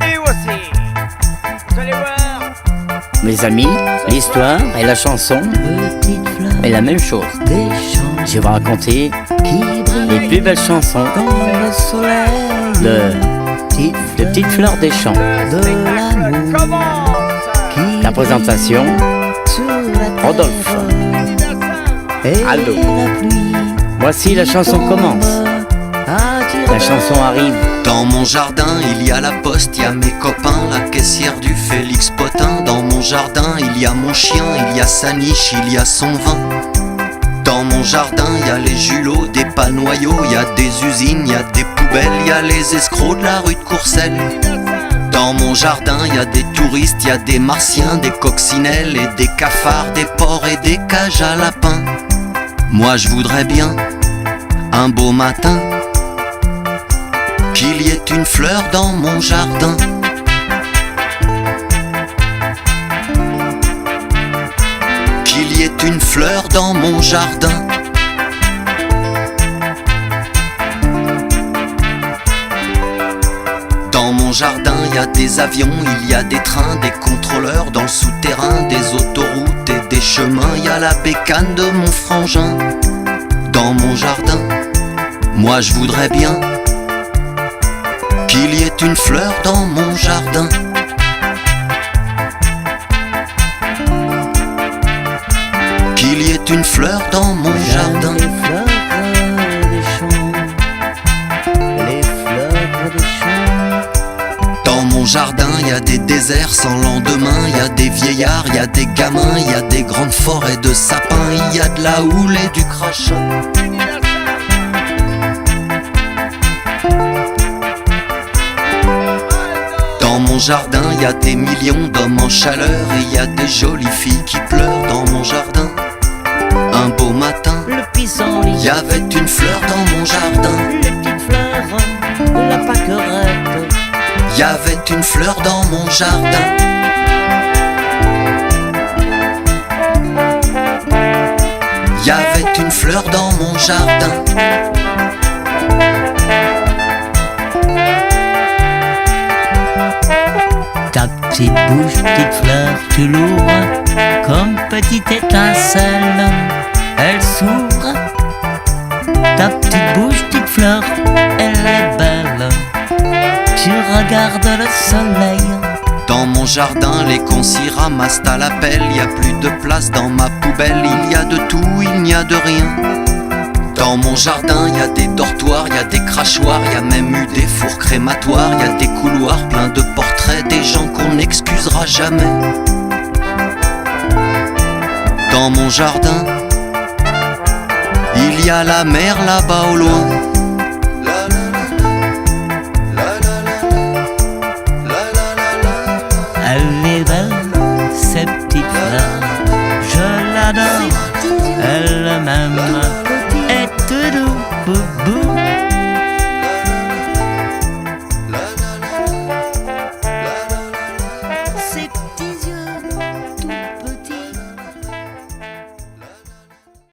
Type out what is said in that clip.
Et voici, vous allez voir. Mes amis, l'histoire et la chanson est la même chose. Je vais vous raconter les plus belles chansons de Petites Fleurs des Champs. Le spectacle commence. La présentation, Rodolphe. Aldo. Voici la chanson commence. La chanson arrive. Dans mon jardin, il y a la poste, il y a mes copains, la caissière du Félix Potin. Dans mon jardin, il y a mon chien, il y a sa niche, il y a son vin. Dans mon jardin, il y a les julots, des panoyaux, il y a des usines, il y a des poubelles, il y a les escrocs de la rue de Courcelles. Dans mon jardin, il y a des touristes, il y a des martiens, des coccinelles et des cafards, des porcs et des cages à lapins. Moi je voudrais bien, un beau matin, qu'il y ait une fleur dans mon jardin. Qu'il y ait une fleur dans mon jardin. Dans mon jardin, il y a des avions, il y a des trains, des contrôleurs dans le souterrain, des autoroutes et des chemins. Il y a la bécane de mon frangin. Dans mon jardin, moi je voudrais bien qu'il y ait une fleur dans mon jardin. Qu'il y ait une fleur dans mon jardin. Les fleurs des champs. Les fleurs des champs. Dans mon jardin, il y a des déserts sans lendemain, il y a des vieillards, il y a des gamins, il y a des grandes forêts de sapins, il y a de la houle et du crachin. Dans mon jardin, il y a des millions d'hommes en chaleur et il y a des jolies filles qui pleurent dans mon jardin. Un beau matin, Le pissenlit. il y avait une fleur dans mon jardin. Les petites fleurs, la pâquerette. Il y avait une fleur dans mon jardin. Il y avait une fleur dans mon jardin. Ta petite bouche, petite fleur, tu l'ouvres comme petite étincelle, elle s'ouvre. Ta petite bouche, petite fleur, elle est belle. Tu regardes le soleil. Dans mon jardin, les concis ramassent à la pelle. Il y a plus de place dans ma poubelle. Il y a de tout, il n'y a de rien. Dans mon jardin, il y a des dortoirs, il y a des crachoirs, il y a même eu des fours crématoires. Il y a des couloirs pleins de portraits, des gens qu'on n'excusera jamais. Dans mon jardin, il y a la mer là-bas au loin.